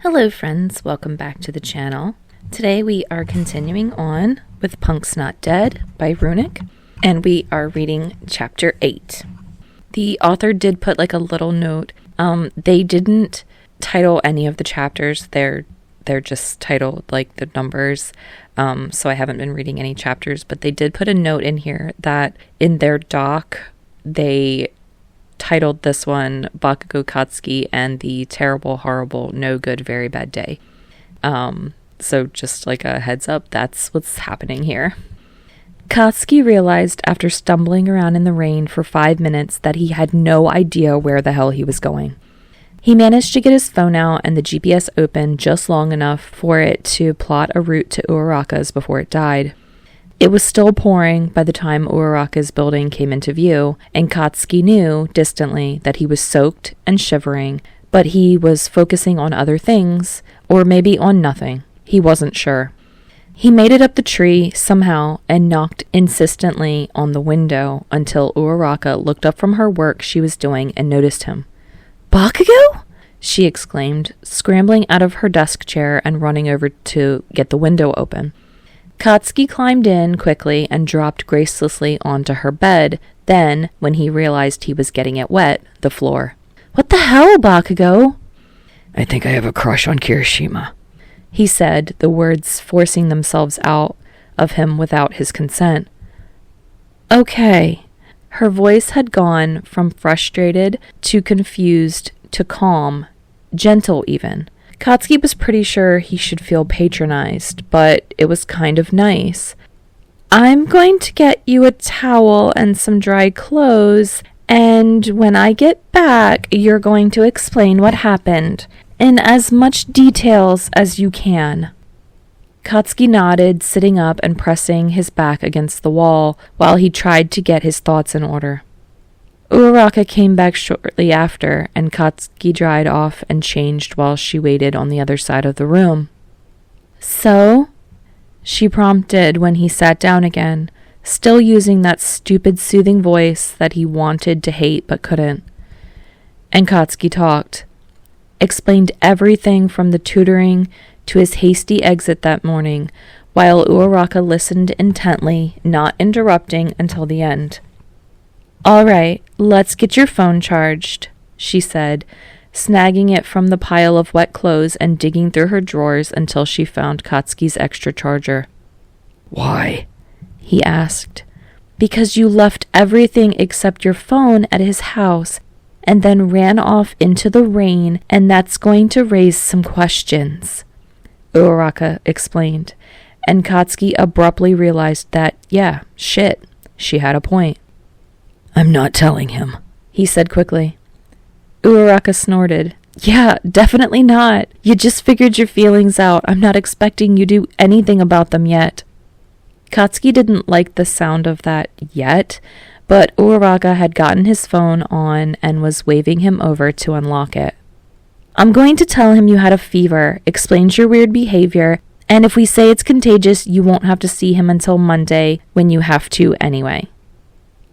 Hello friends, welcome back to the channel. Today we are continuing on with Punk's Not Dead by Wrunic, and we are reading chapter 8. The author did put like a little note. They didn't title any of the chapters. They're just titled like the numbers. So I haven't been reading any chapters, but they did put a note in here that in their doc they titled this one Bakugou Katsuki and the Terrible, Horrible, No Good, Very Bad Day. So just like a heads up, that's what's happening here. Katsuki realized after stumbling around in the rain for 5 minutes that he had no idea where the hell he was going. He managed to get his phone out and the GPS open just long enough for it to plot a route to Uraraka's before it died. It was still pouring by the time Uraraka's building came into view, and Katsuki knew, distantly, that he was soaked and shivering, but he was focusing on other things, or maybe on nothing. He wasn't sure. He made it up the tree, somehow, and knocked insistently on the window until Uraraka looked up from her work she was doing and noticed him. "Bakugou?" she exclaimed, scrambling out of her desk chair and running over to get the window open. Katsuki climbed in quickly and dropped gracelessly onto her bed, then, when he realized he was getting it wet, the floor. "What the hell, Bakugou?" "I think I have a crush on Kirishima," he said, the words forcing themselves out of him without his consent. "Okay." Her voice had gone from frustrated to confused to calm, gentle even. Katsuki was pretty sure he should feel patronized, but it was kind of nice. "I'm going to get you a towel and some dry clothes, and when I get back, you're going to explain what happened, in as much details as you can." Katsuki nodded, sitting up and pressing his back against the wall while he tried to get his thoughts in order. Uraraka came back shortly after, and Katsuki dried off and changed while she waited on the other side of the room. "So?" she prompted when he sat down again, still using that stupid soothing voice that he wanted to hate but couldn't. And Katsuki talked. Explained everything from the tutoring to his hasty exit that morning, while Uraraka listened intently, not interrupting until the end. "All right, let's get your phone charged," she said, snagging it from the pile of wet clothes and digging through her drawers until she found Katsuki's extra charger. "Why?" he asked. "Because you left everything except your phone at his house and then ran off into the rain, and that's going to raise some questions," Uraraka explained, and Katsuki abruptly realized that, yeah, shit, she had a point. "I'm not telling him," he said quickly. Uraraka snorted. "Yeah, definitely not. You just figured your feelings out. I'm not expecting you to do anything about them yet." Katsuki didn't like the sound of that yet, but Uraraka had gotten his phone on and was waving him over to unlock it. "I'm going to tell him you had a fever, explains your weird behavior, and if we say it's contagious, you won't have to see him until Monday when you have to anyway."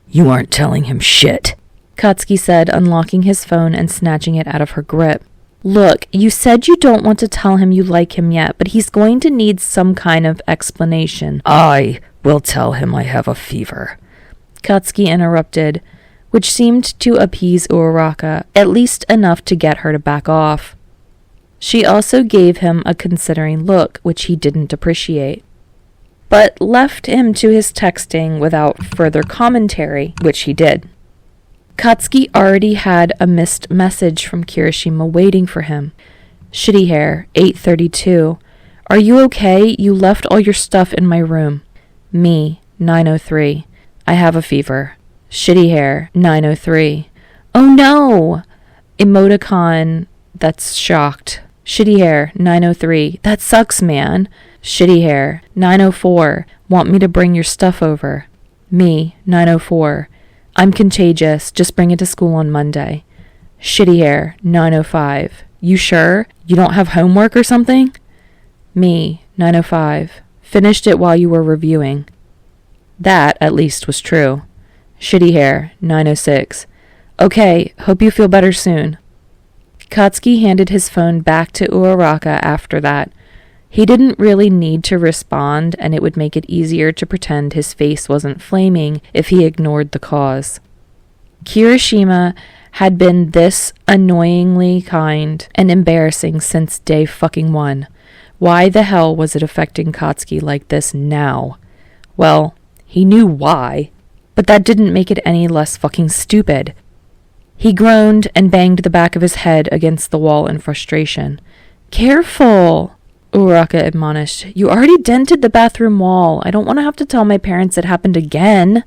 "You aren't telling him shit," Katsuki said, unlocking his phone and snatching it out of her grip. "Look, you said you don't want to tell him you like him yet, but he's going to need some kind of explanation." "I will tell him I have a fever," Katsuki interrupted, which seemed to appease Uraraka, at least enough to get her to back off. She also gave him a considering look, which he didn't appreciate, but left him to his texting without further commentary, which he did. Katsuki already had a missed message from Kirishima waiting for him. "Shitty hair, 8:32. Are you okay? You left all your stuff in my room. Me, 9:03. I have a fever. Shitty hair, 9:03. Oh no! Emoticon that's shocked. Shitty hair, 9:03. That sucks, man. Shitty hair, 9:04. Want me to bring your stuff over? Me, 9:04. I'm contagious. Just bring it to school on Monday. Shitty hair, 9:05. You sure? You don't have homework or something? Me, 9:05. Finished it while you were reviewing. That, at least, was true. Shitty hair, 9:06. Okay, hope you feel better soon. Katsuki handed his phone back to Uraraka after that. He didn't really need to respond, and it would make it easier to pretend his face wasn't flaming if he ignored the cause. Kirishima had been this annoyingly kind and embarrassing since day fucking one. Why the hell was it affecting Katsuki like this now? Well, he knew why, but that didn't make it any less fucking stupid. He groaned and banged the back of his head against the wall in frustration. "Careful," Uraraka admonished. "You already dented the bathroom wall. I don't want to have to tell my parents it happened again."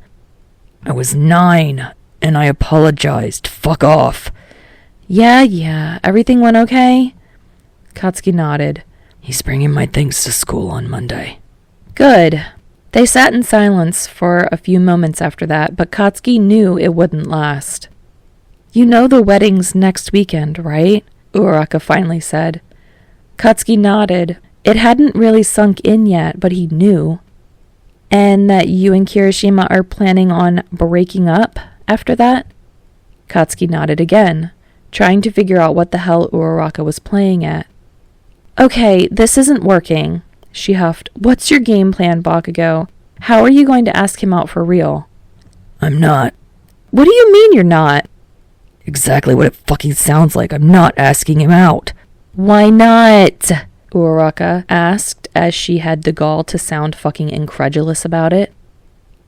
I was 9, and I apologized. Fuck off. Yeah. Everything went okay? Katsuki nodded. He's bringing my things to school on Monday. Good. They sat in silence for a few moments after that, but Katsuki knew it wouldn't last. "You know the wedding's next weekend, right?" Uraraka finally said. Katsuki nodded. It hadn't really sunk in yet, but he knew. "And that you and Kirishima are planning on breaking up after that?" Katsuki nodded again, trying to figure out what the hell Uraraka was playing at. "Okay, this isn't working," she huffed. "What's your game plan, Bakugou? How are you going to ask him out for real?" I'm not. "What do you mean you're not?" Exactly what it fucking sounds like. I'm not asking him out. "Why not?" Uraraka asked as she had the gall to sound fucking incredulous about it.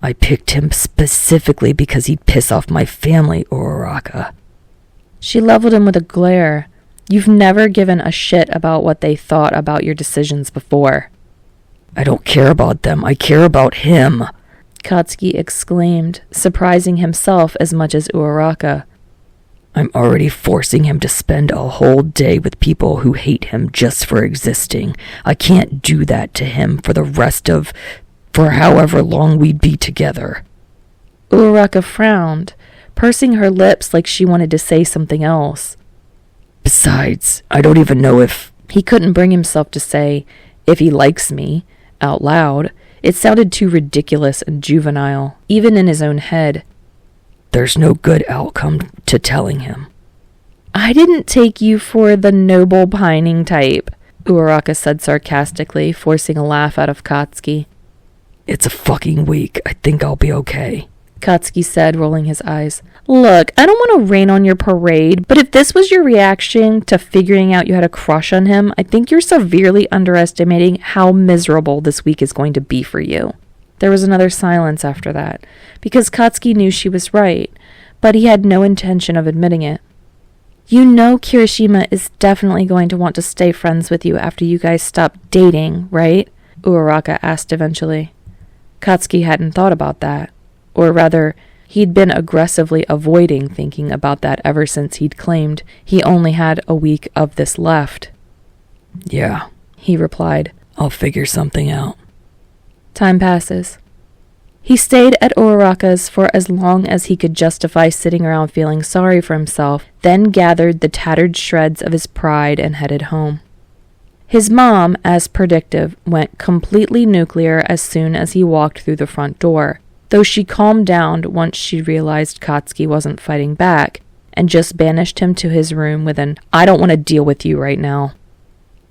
I picked him specifically because he'd piss off my family, Uraraka. She leveled him with a glare. "You've never given a shit about what they thought about your decisions before." I don't care about them. I care about him, Katsuki exclaimed, surprising himself as much as Uraraka. I'm already forcing him to spend a whole day with people who hate him just for existing. I can't do that to him for however long we'd be together. Uraraka frowned, pursing her lips like she wanted to say something else. Besides, I don't even know if... He couldn't bring himself to say, "if he likes me," out loud. It sounded too ridiculous and juvenile, even in his own head. There's no good outcome to telling him. "I didn't take you for the noble pining type," Uraraka said sarcastically, forcing a laugh out of Katsuki. It's a fucking week. I think I'll be okay, Katsuki said, rolling his eyes. "Look, I don't want to rain on your parade, but if this was your reaction to figuring out you had a crush on him, I think you're severely underestimating how miserable this week is going to be for you." There was another silence after that, because Katsuki knew she was right, but he had no intention of admitting it. "You know Kirishima is definitely going to want to stay friends with you after you guys stop dating, right?" Uraraka asked eventually. Katsuki hadn't thought about that. Or rather, he'd been aggressively avoiding thinking about that ever since he'd claimed he only had a week of this left. Yeah, he replied. I'll figure something out. Time passes. He stayed at Uraraka's for as long as he could justify sitting around feeling sorry for himself, then gathered the tattered shreds of his pride and headed home. His mom, as predictive, went completely nuclear as soon as he walked through the front door, though she calmed down once she realized Katsuki wasn't fighting back, and just banished him to his room with an, "I don't want to deal with you right now."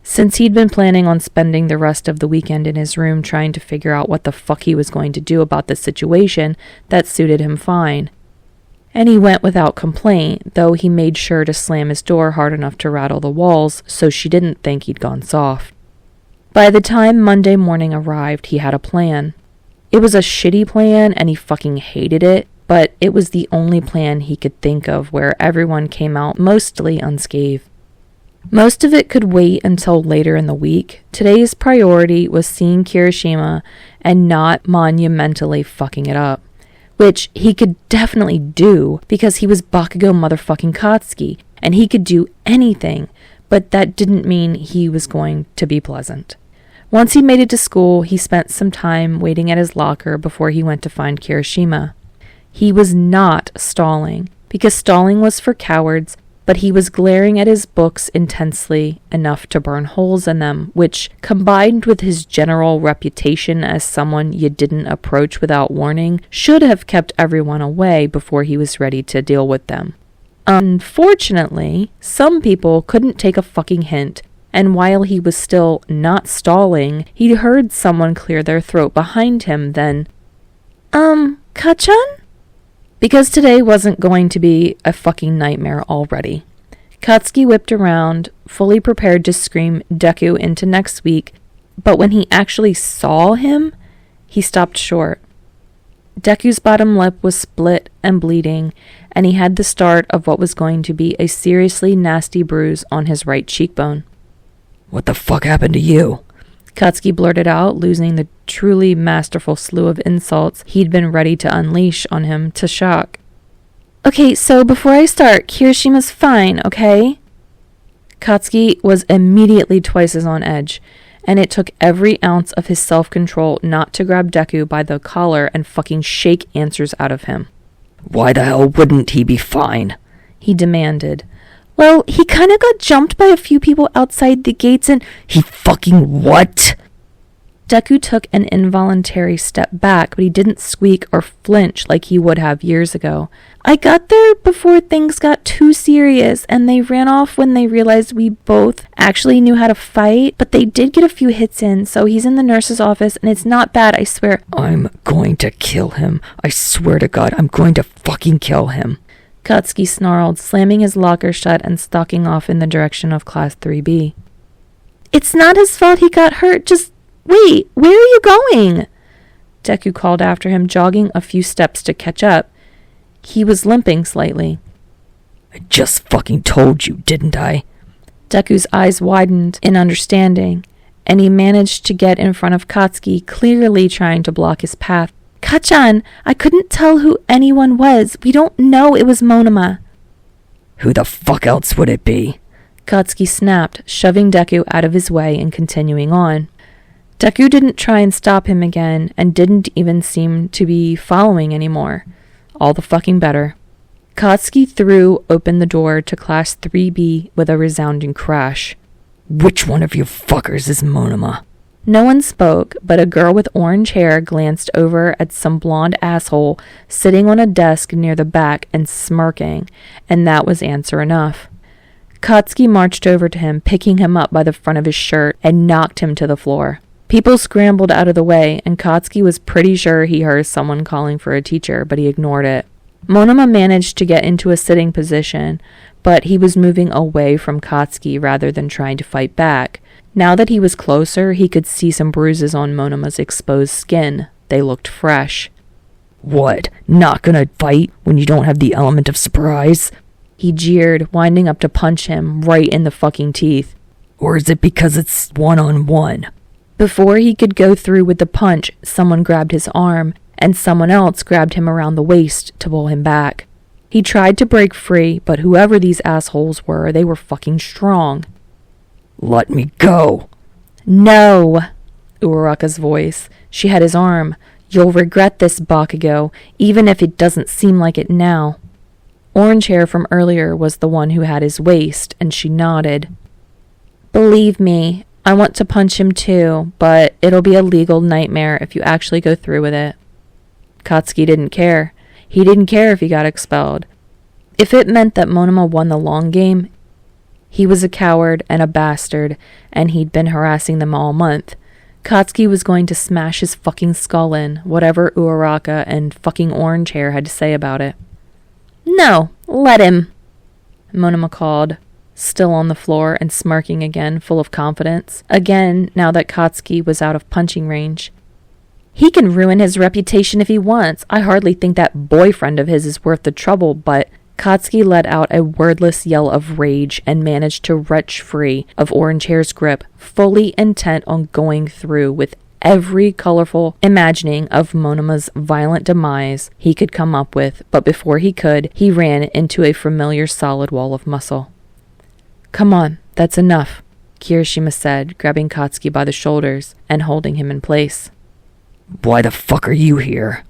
Since he'd been planning on spending the rest of the weekend in his room trying to figure out what the fuck he was going to do about the situation, that suited him fine. And he went without complaint, though he made sure to slam his door hard enough to rattle the walls so she didn't think he'd gone soft. By the time Monday morning arrived, he had a plan. It was a shitty plan and he fucking hated it, but it was the only plan he could think of where everyone came out mostly unscathed. Most of it could wait until later in the week. Today's priority was seeing Kirishima and not monumentally fucking it up. Which he could definitely do because he was Bakugou motherfucking Katsuki and he could do anything, but that didn't mean he was going to be pleasant. Once he made it to school, he spent some time waiting at his locker before he went to find Kirishima. He was not stalling, because stalling was for cowards, but he was glaring at his books intensely enough to burn holes in them, which, combined with his general reputation as someone you didn't approach without warning, should have kept everyone away before he was ready to deal with them. Unfortunately, some people couldn't take a fucking hint, and while he was still not stalling, he heard someone clear their throat behind him, then, Kachan? Because today wasn't going to be a fucking nightmare already. Katsuki whipped around, fully prepared to scream Deku into next week, but when he actually saw him, he stopped short. Deku's bottom lip was split and bleeding, and he had the start of what was going to be a seriously nasty bruise on his right cheekbone. What the fuck happened to you? Katsuki blurted out, losing the truly masterful slew of insults he'd been ready to unleash on him to shock. Okay, so before I start, Kirishima's fine, okay? Katsuki was immediately twice as on edge, and it took every ounce of his self-control not to grab Deku by the collar and fucking shake answers out of him. Why the hell wouldn't he be fine? He demanded. Well, he kinda got jumped by a few people outside the gates and— He fucking what? Deku took an involuntary step back, but he didn't squeak or flinch like he would have years ago. I got there before things got too serious, and they ran off when they realized we both actually knew how to fight, but they did get a few hits in, so he's in the nurse's office, and it's not bad, I swear. I'm going to kill him. I swear to God, I'm going to fucking kill him. Katsuki snarled, slamming his locker shut and stalking off in the direction of Class 3B. It's not his fault he got hurt, just— Wait, where are you going? Deku called after him, jogging a few steps to catch up. He was limping slightly. I just fucking told you, didn't I? Deku's eyes widened in understanding, and he managed to get in front of Katsuki, clearly trying to block his path. Kachan, I couldn't tell who anyone was. We don't know it was Monoma. Who the fuck else would it be? Katsuki snapped, shoving Deku out of his way and continuing on. Deku didn't try and stop him again, and didn't even seem to be following anymore. All the fucking better. Katsuki threw open the door to Class 3B with a resounding crash. Which one of you fuckers is Monoma? No one spoke, but a girl with orange hair glanced over at some blonde asshole sitting on a desk near the back and smirking, and that was answer enough. Katsuki marched over to him, picking him up by the front of his shirt, and knocked him to the floor. People scrambled out of the way, and Katsuki was pretty sure he heard someone calling for a teacher, but he ignored it. Monoma managed to get into a sitting position, but he was moving away from Katsuki rather than trying to fight back. Now that he was closer, he could see some bruises on Monoma's exposed skin. They looked fresh. What? Not gonna fight when you don't have the element of surprise? He jeered, winding up to punch him right in the fucking teeth. Or is it because it's one-on-one? Before he could go through with the punch, someone grabbed his arm, and someone else grabbed him around the waist to pull him back. He tried to break free, but whoever these assholes were, they were fucking strong. Let me go. No, Uraraka's voice. She had his arm. You'll regret this, Bakugou, even if it doesn't seem like it now. Orange hair from earlier was the one who had his waist, and she nodded. Believe me, I want to punch him too, but it'll be a legal nightmare if you actually go through with it. Katsuki didn't care. He didn't care if he got expelled. If it meant that Monoma won the long game, he was a coward and a bastard, and he'd been harassing them all month. Katsuki was going to smash his fucking skull in, whatever Uraraka and fucking Orange Hair had to say about it. No, let him, Monoma called, still on the floor and smirking again, full of confidence. Again, now that Katsuki was out of punching range. He can ruin his reputation if he wants. I hardly think that boyfriend of his is worth the trouble, but Katsuki let out a wordless yell of rage and managed to wrench free of Orange Hair's grip, fully intent on going through with every colorful imagining of Monoma's violent demise he could come up with, but before he could, he ran into a familiar solid wall of muscle. Come on, that's enough, Kirishima said, grabbing Katsuki by the shoulders and holding him in place. Why the fuck are you here?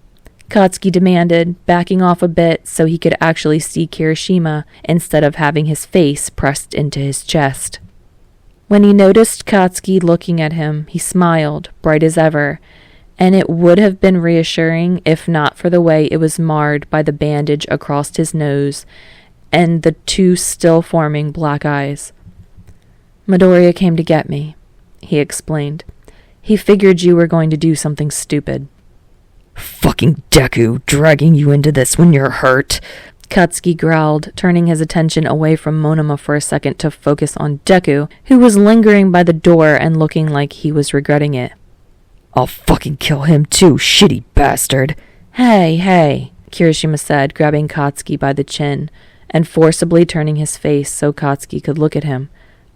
Katsuki demanded, backing off a bit so he could actually see Kirishima instead of having his face pressed into his chest. When he noticed Katsuki looking at him, he smiled, bright as ever, and it would have been reassuring if not for the way it was marred by the bandage across his nose and the two still forming black eyes. "Midoriya came to get me," he explained. "He figured you were going to do something stupid." "Fucking Deku, dragging you into this when you're hurt," Katsuki growled, turning his attention away from Monoma for a second to focus on Deku, who was lingering by the door and looking like he was regretting it. "I'll fucking kill him too, shitty bastard." Hey, Kirishima said, grabbing Katsuki by the chin and forcibly turning his face so Katsuki could look at him.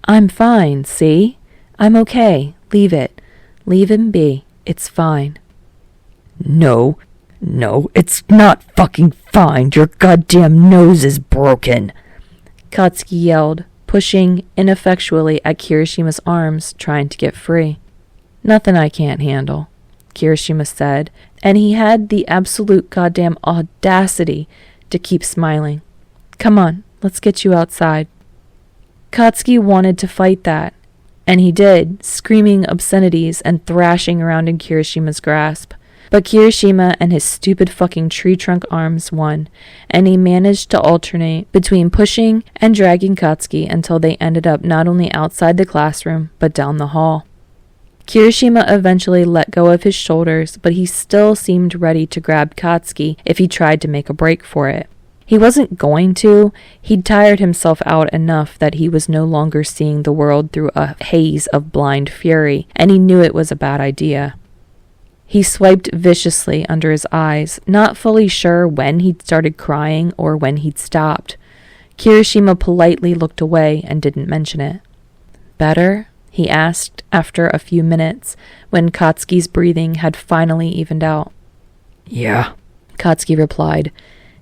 "I'm fine, see? I'm okay. Leave it. Leave him be. It's fine." No, it's not fucking fine. Your goddamn nose is broken," Katsuki yelled, pushing ineffectually at Kirishima's arms, trying to get free. "Nothing I can't handle," Kirishima said, and he had the absolute goddamn audacity to keep smiling. "Come on, let's get you outside." Katsuki wanted to fight that, and he did, screaming obscenities and thrashing around in Kirishima's grasp. But Kirishima and his stupid fucking tree trunk arms won, and he managed to alternate between pushing and dragging Katsuki until they ended up not only outside the classroom, but down the hall. Kirishima eventually let go of his shoulders, but he still seemed ready to grab Katsuki if he tried to make a break for it. He wasn't going to. He'd tired himself out enough that he was no longer seeing the world through a haze of blind fury, and he knew it was a bad idea. He swiped viciously under his eyes, not fully sure when he'd started crying or when he'd stopped. Kirishima politely looked away and didn't mention it. "Better?" he asked after a few minutes, when Katsuki's breathing had finally evened out. "Yeah," Katsuki replied.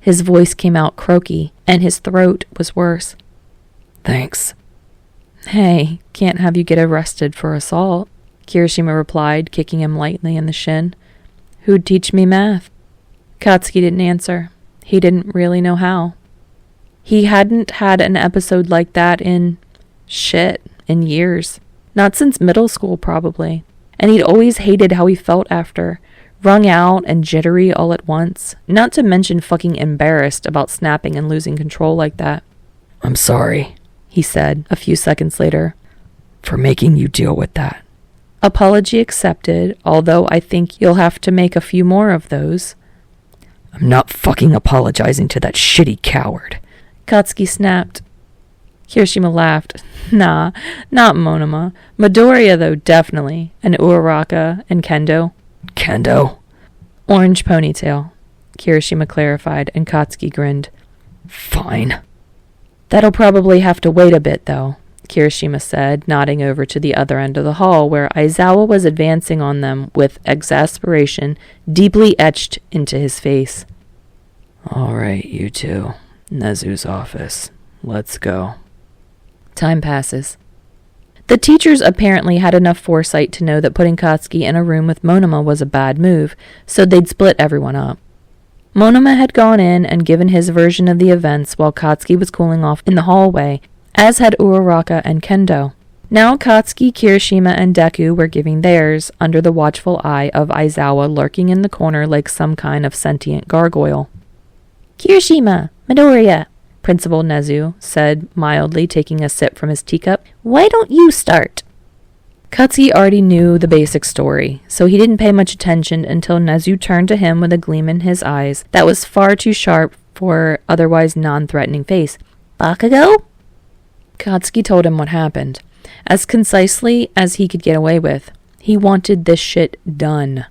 His voice came out croaky, and his throat was worse. "Thanks." "Hey, can't have you get arrested for assault," Kirishima replied, kicking him lightly in the shin. "Who'd teach me math?" Katsuki didn't answer. He didn't really know how. He hadn't had an episode like that in years. Not since middle school, probably. And he'd always hated how he felt after. Wrung out and jittery all at once. Not to mention fucking embarrassed about snapping and losing control like that. "I'm sorry," he said a few seconds later, "for making you deal with that." "Apology accepted, although I think you'll have to make a few more of those." "I'm not fucking apologizing to that shitty coward," Katsuki snapped. Kirishima laughed. "Nah, not Monoma. Midoriya, though, definitely. And Uraraka and Kendo." "Kendo?" "Orange ponytail," Kirishima clarified, and Katsuki grinned. "Fine." "That'll probably have to wait a bit, though," Kirishima said, nodding over to the other end of the hall, where Aizawa was advancing on them with exasperation deeply etched into his face. "All right, you two. Nezu's office. Let's go." Time passes. The teachers apparently had enough foresight to know that putting Katsuki in a room with Monoma was a bad move, so they'd split everyone up. Monoma had gone in and given his version of the events while Katsuki was cooling off in the hallway, as had Uraraka and Kendo. Now Katsuki, Kirishima, and Deku were giving theirs, under the watchful eye of Aizawa lurking in the corner like some kind of sentient gargoyle. "Kirishima, Midoriya," Principal Nezu said mildly, taking a sip from his teacup. "Why don't you start?" Katsuki already knew the basic story, so he didn't pay much attention until Nezu turned to him with a gleam in his eyes that was far too sharp for otherwise non-threatening face. "Bakugou?" Katsuki told him what happened, as concisely as he could get away with. He wanted this shit done.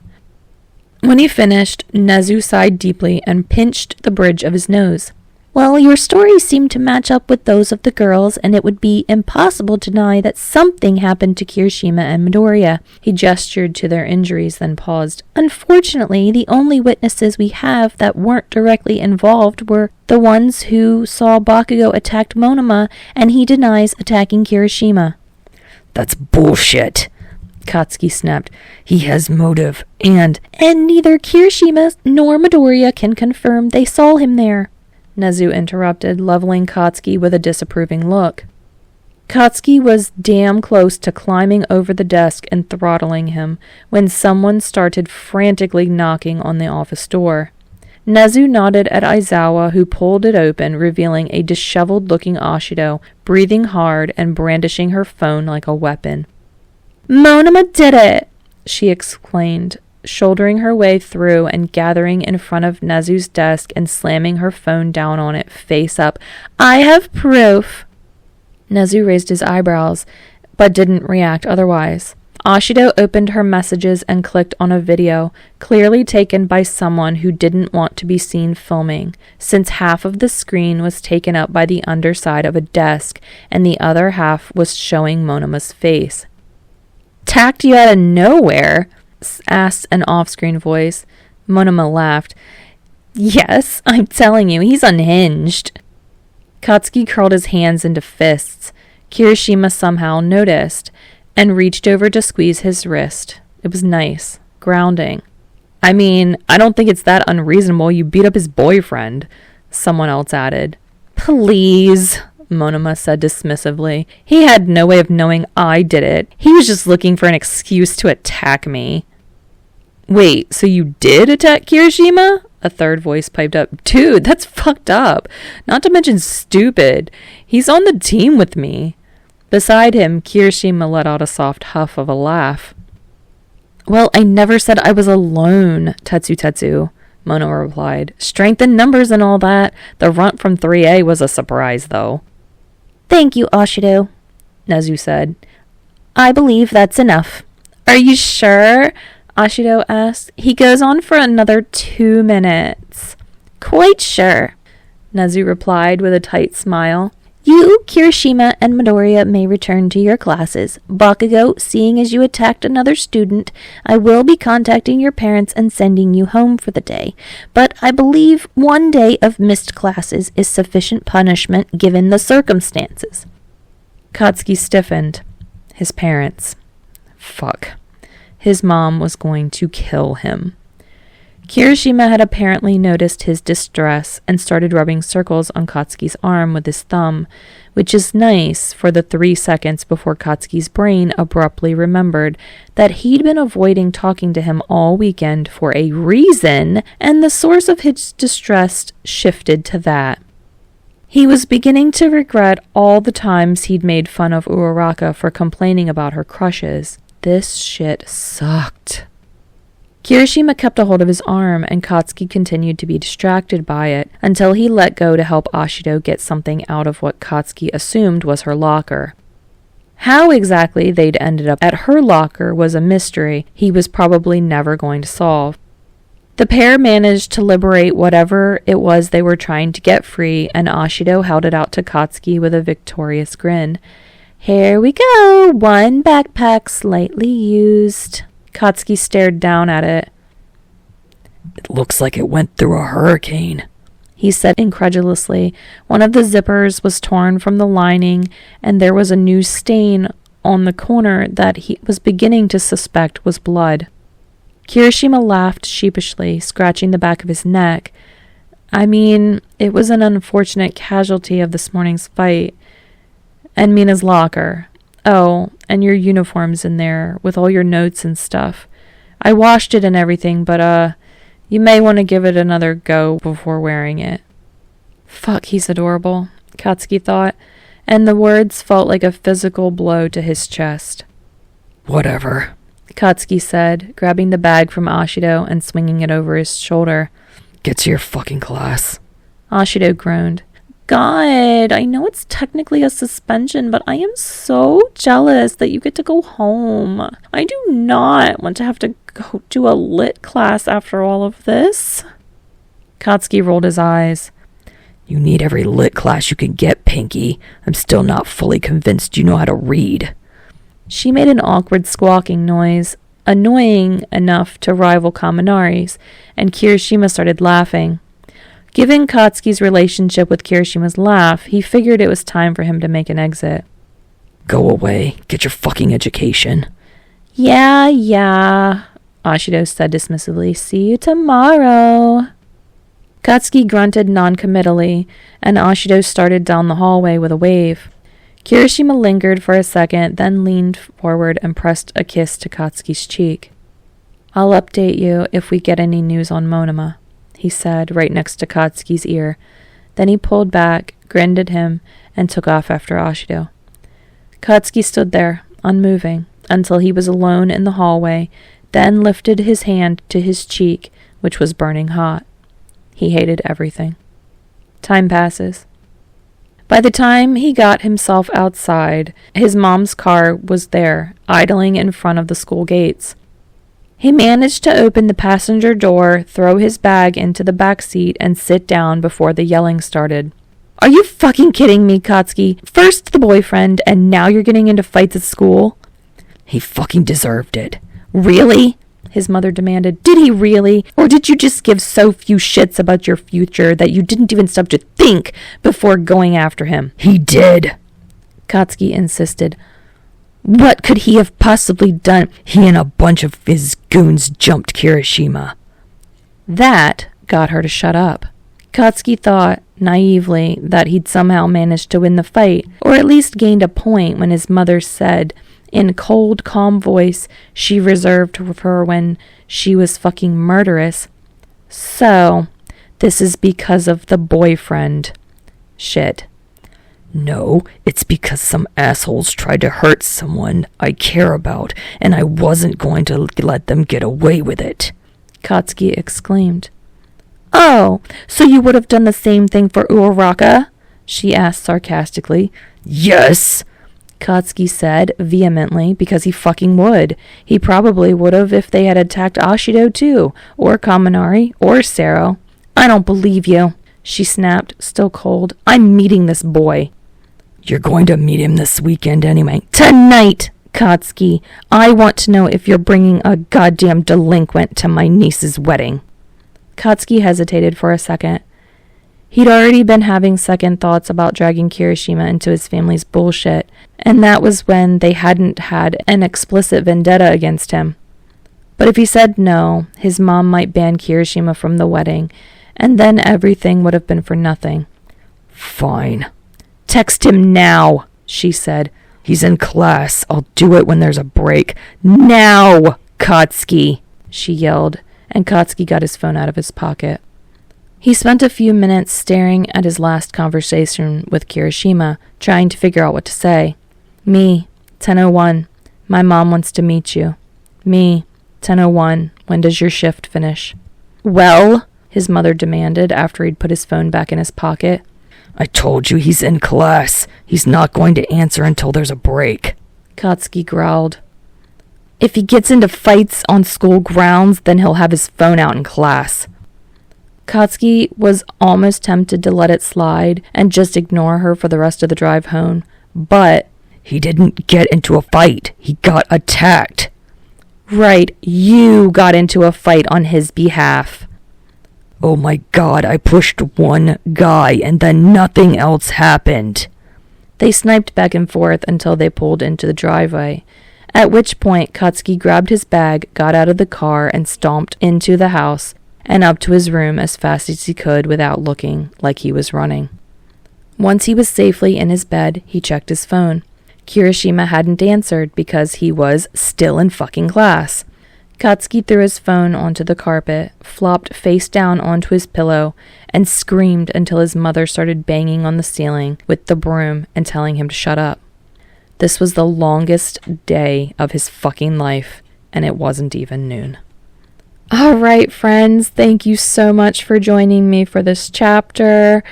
When he finished, Nezu sighed deeply and pinched the bridge of his nose. "Well, your stories seem to match up with those of the girls, and it would be impossible to deny that something happened to Kirishima and Midoriya." He gestured to their injuries, then paused. "Unfortunately, the only witnesses we have that weren't directly involved were the ones who saw Bakugou attack Monoma, and he denies attacking Kirishima." "That's bullshit," Katsuki snapped. "He has motive, and neither Kirishima nor Midoriya can confirm they saw him there," Nezu interrupted, leveling Katsuki with a disapproving look. Katsuki was damn close to climbing over the desk and throttling him when someone started frantically knocking on the office door. Nezu nodded at Aizawa, who pulled it open, revealing a disheveled-looking Ashido, breathing hard and brandishing her phone like a weapon. "Monoma did it!" she exclaimed, shouldering her way through and gathering in front of Nezu's desk and slamming her phone down on it, face up. "I have proof!" Nezu raised his eyebrows, but didn't react otherwise. Ashido opened her messages and clicked on a video, clearly taken by someone who didn't want to be seen filming, since half of the screen was taken up by the underside of a desk and the other half was showing Monoma's face. "Tacked you out of nowhere?" asked an off-screen voice. Monoma laughed. "Yes, I'm telling you, he's unhinged." Katsuki curled his hands into fists. Kirishima somehow noticed and reached over to squeeze his wrist. It was nice. Grounding. "I mean, I don't think it's that unreasonable. You beat up his boyfriend," someone else added. "Please," Monoma said dismissively. "He had no way of knowing I did it. He was just looking for an excuse to attack me." "Wait, so you did attack Kirishima?" A third voice piped up. "Dude, that's fucked up. Not to mention stupid. He's on the team with me." Beside him, Kirishima let out a soft huff of a laugh. "Well, I never said I was alone, Tetsu," Mono replied. "Strength in numbers and all that. The runt from 3A was a surprise, though." "Thank you, Ashido," Nezu said. "I believe that's enough." "Are you sure?" Ashido asked. "He goes on for another 2 minutes." "Quite sure," Nezu replied with a tight smile. "You, Kirishima, and Midoriya may return to your classes. Bakugou, seeing as you attacked another student, I will be contacting your parents and sending you home for the day. But I believe 1 day of missed classes is sufficient punishment given the circumstances." Katsuki stiffened. His parents. Fuck. His mom was going to kill him. Kirishima had apparently noticed his distress and started rubbing circles on Katsuki's arm with his thumb, which is nice for the 3 seconds before Katsuki's brain abruptly remembered that he'd been avoiding talking to him all weekend for a reason, and the source of his distress shifted to that. He was beginning to regret all the times he'd made fun of Uraraka for complaining about her crushes. This shit sucked. Kirishima kept a hold of his arm, and Katsuki continued to be distracted by it until he let go to help Ashido get something out of what Katsuki assumed was her locker. How exactly they'd ended up at her locker was a mystery he was probably never going to solve. The pair managed to liberate whatever it was they were trying to get free, and Ashido held it out to Katsuki with a victorious grin. "Here we go, 1 backpack slightly used." Katsuki stared down at it. "It looks like it went through a hurricane," he said incredulously. One of the zippers was torn from the lining, and there was a new stain on the corner that he was beginning to suspect was blood. Kirishima laughed sheepishly, scratching the back of his neck. "I mean, it was an unfortunate casualty of this morning's fight. And Mina's locker. Oh, and your uniform's in there, with all your notes and stuff. I washed it and everything, but, you may want to give it another go before wearing it." Fuck, he's adorable, Katsuki thought, and the words felt like a physical blow to his chest. "Whatever," Katsuki said, grabbing the bag from Ashido and swinging it over his shoulder. "Get to your fucking class." Ashido groaned. "God, I know it's technically a suspension, but I am so jealous that you get to go home. I do not want to have to go to a lit class after all of this." Katsuki rolled his eyes. "You need every lit class you can get, Pinky. I'm still not fully convinced you know how to read." She made an awkward squawking noise, annoying enough to rival Kaminari's, and Kirishima started laughing. Given Katsuki's relationship with Kirishima's laugh, he figured it was time for him to make an exit. "Go away. Get your fucking education." Yeah, Ashido said dismissively. "See you tomorrow." Katsuki grunted non-committally, and Ashido started down the hallway with a wave. Kirishima lingered for a second, then leaned forward and pressed a kiss to Katsuki's cheek. "I'll update you if we get any news on Monoma," he said, right next to Katsuki's ear. Then he pulled back, grinned at him, and took off after Ashido. Katsuki stood there, unmoving, until he was alone in the hallway, then lifted his hand to his cheek, which was burning hot. He hated everything. Time passes. By the time he got himself outside, his mom's car was there, idling in front of the school gates. He managed to open the passenger door, throw his bag into the back seat, and sit down before the yelling started. Are you fucking kidding me, Katsuki? First the boyfriend, and now you're getting into fights at school? He fucking deserved it. Really? His mother demanded. Did he really? Or did you just give so few shits about your future that you didn't even stop to think before going after him? He did. Katsuki insisted. What could he have possibly done? He and a bunch of his goons jumped Kirishima. That got her to shut up. Katsuki thought, naively, that he'd somehow managed to win the fight, or at least gained a point when his mother said, in cold, calm voice she reserved for her when she was fucking murderous, so, this is because of the boyfriend. Shit. No, it's because some assholes tried to hurt someone I care about, and I wasn't going to let them get away with it, Katsuki exclaimed. Oh, so you would have done the same thing for Uraraka? She asked sarcastically. Yes, Katsuki said vehemently, because he fucking would. He probably would have if they had attacked Ashido too, or Kaminari, or Sero. I don't believe you, she snapped, still cold. I'm meeting this boy. You're going to meet him this weekend anyway. Tonight, Katsuki. I want to know if you're bringing a goddamn delinquent to my niece's wedding. Katsuki hesitated for a second. He'd already been having second thoughts about dragging Kirishima into his family's bullshit, and that was when they hadn't had an explicit vendetta against him. But if he said no, his mom might ban Kirishima from the wedding, and then everything would have been for nothing. Fine. Text him now, she said. He's in class. I'll do it when there's a break. Now, Katsuki, she yelled, and Katsuki got his phone out of his pocket. He spent a few minutes staring at his last conversation with Kirishima, trying to figure out what to say. Me, 10:01. My mom wants to meet you. Me, 10:01. When does your shift finish? Well, his mother demanded after he'd put his phone back in his pocket. I told you he's in class. He's not going to answer until there's a break. Katsuki growled. If he gets into fights on school grounds, then he'll have his phone out in class. Katsuki was almost tempted to let it slide and just ignore her for the rest of the drive home, but... He didn't get into a fight. He got attacked. Right, you got into a fight on his behalf. Oh my God, I pushed one guy and then nothing else happened. They sniped back and forth until they pulled into the driveway, at which point Katsuki grabbed his bag, got out of the car, and stomped into the house and up to his room as fast as he could without looking like he was running. Once he was safely in his bed, he checked his phone. Kirishima hadn't answered because he was still in fucking class. Katsuki threw his phone onto the carpet, flopped face down onto his pillow, and screamed until his mother started banging on the ceiling with the broom and telling him to shut up. This was the longest day of his fucking life, and it wasn't even noon. All right, friends, thank you so much for joining me for this chapter.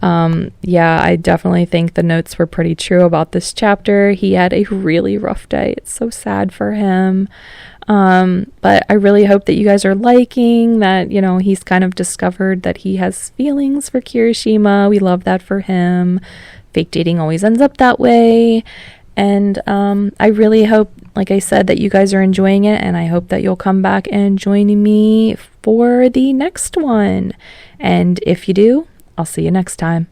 I definitely think the notes were pretty true about this chapter. He had a really rough day. It's so sad for him. But I really hope that you guys are liking that, he's kind of discovered that he has feelings for Kirishima. We love that for him. Fake dating always ends up that way. And I really hope, like I said, that you guys are enjoying it, and I hope that you'll come back and join me for the next one. And if you do, I'll see you next time.